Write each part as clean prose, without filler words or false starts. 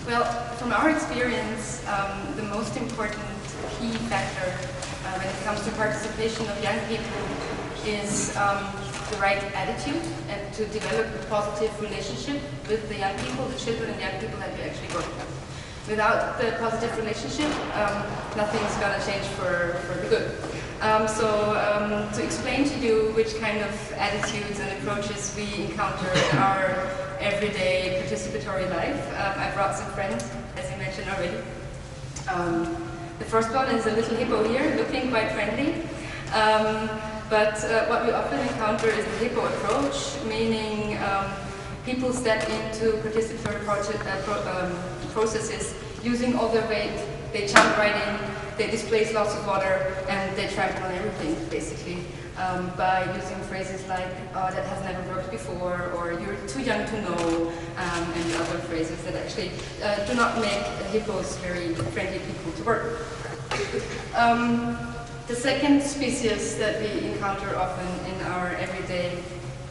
Well, from our experience, the most important key factor when it comes to participation of young people is the right attitude and to develop a positive relationship with the young people, the children and young people that we actually work with. Without the positive relationship, nothing's going to change for the good. To explain to you which kind of attitudes and approaches we encounter in our everyday participatory life, I brought some friends, as you mentioned already. The first one is a little hippo here, looking quite friendly. But what we often encounter is the hippo approach, meaning people step into participatory processes using all their weight, they jump right in, they displace lots of water, and they trample on everything, basically, by using phrases like, oh, that has never worked before, or you're too young to know, and other phrases that actually do not make hippos very friendly people to work with. The second species that we encounter often in our everyday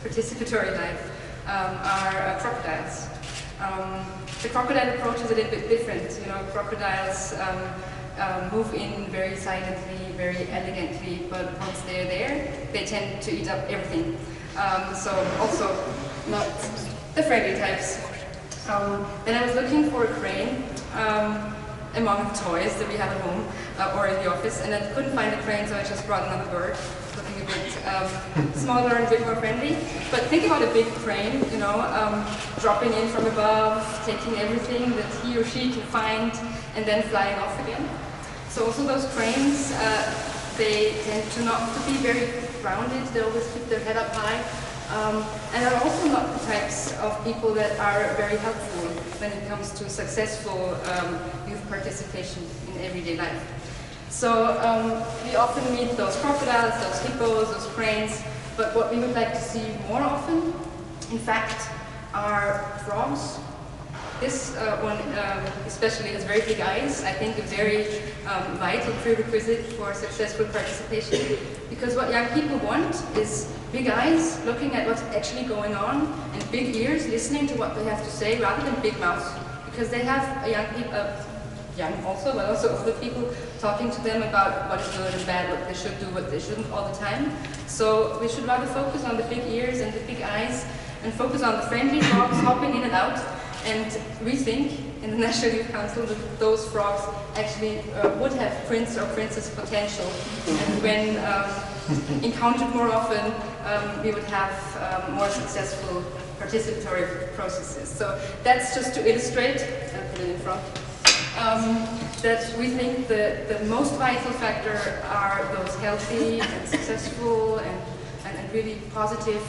participatory life are crocodiles. The crocodile approach is a little bit different. You know, crocodiles move in very silently, very elegantly, but once they're there, they tend to eat up everything. So also not the friendly types. Then I was looking for a crane among toys that we have at home or in the office, and I couldn't find a crane, so I just brought another bird, looking a bit smaller and a bit more friendly. But think about a big crane, you know, dropping in from above, taking everything that he or she can find, and then flying off again. So also those cranes, they tend to not to be very grounded, they always keep their head up high, and are also not the types of people that are very helpful when it comes to successful youth participation in everyday life. So we often meet those crocodiles, those hippos, those cranes, but what we would like to see more often, in fact, are frogs. This one especially has very big eyes, I think a very vital prerequisite for successful participation, because what young people want is big eyes, looking at what's actually going on, and big ears, listening to what they have to say, rather than big mouths, because they have a young also, but also older people talking to them about what is good and bad, what they should do, what they shouldn't all the time. So we should rather focus on the big ears and the big eyes, and focus on the friendly frogs hopping in and out. And we think in the National Youth Council that those frogs actually would have prince or princess potential. And when encountered more often, we would have more successful participatory processes. So that's just to illustrate, I'll put it in front, that we think the most vital factor are those healthy and successful and really positive,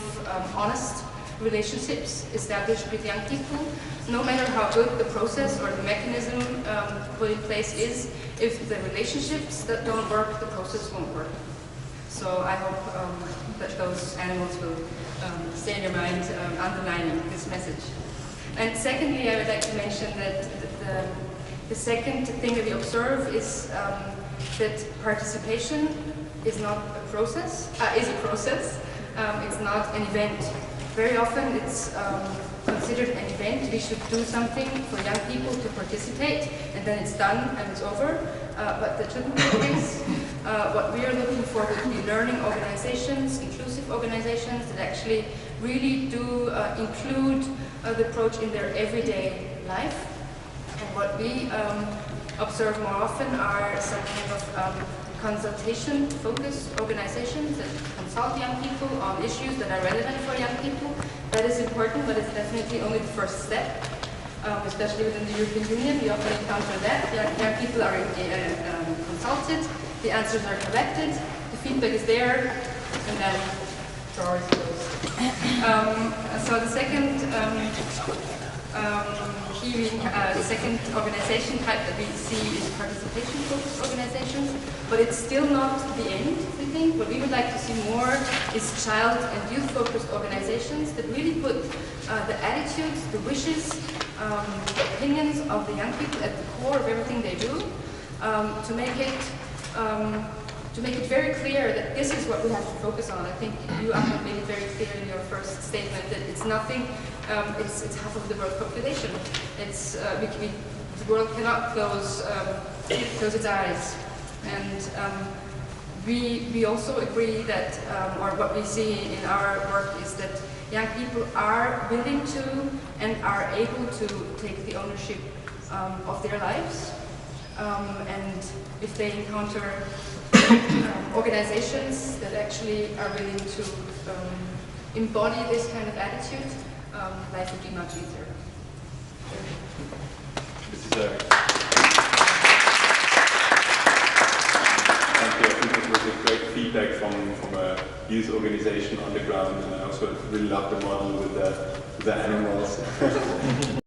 honest relationships established with young people. No matter how good the process or the mechanism put in place is, if the relationships that don't work, the process won't work. So I hope that those animals will stay in your mind, underlining this message. And secondly, I would like to mention that the second thing that we observe is that participation is not a process, is a process. It's not an event. Very often it's considered an event. We should do something for young people to participate, and then it's done and it's over. But that shouldn't be the case. What we are looking for would be learning organizations, inclusive organizations that actually really do include the approach in their everyday life. And what we observe more often are some kind of consultation-focused organizations that consult young people on issues that are relevant for young people. That is important, but it's definitely only the first step, especially within the European Union. We often encounter that. Young people are consulted, the answers are collected, the feedback is there, and then the drawer is closed. So the second the second organization type that we see is participation-focused organizations, but it's still not the end, we think. What we would like to see more is child and youth-focused organizations that really put the attitudes, the wishes, the opinions of the young people at the core of everything they do, to make it very clear that this is what we have to focus on. I think you, Ahmad, made it very clear in your first statement that it's nothing, it's half of the world population. It's it's the world cannot close its eyes, and we also agree that, or what we see in our work is that young people are willing to and are able to take the ownership of their lives, and if they encounter organizations that actually are willing to embody this kind of attitude, life would be much easier. This is thank you. I think it was a great feedback from a youth organization on the ground, and I also really love the model with the animals.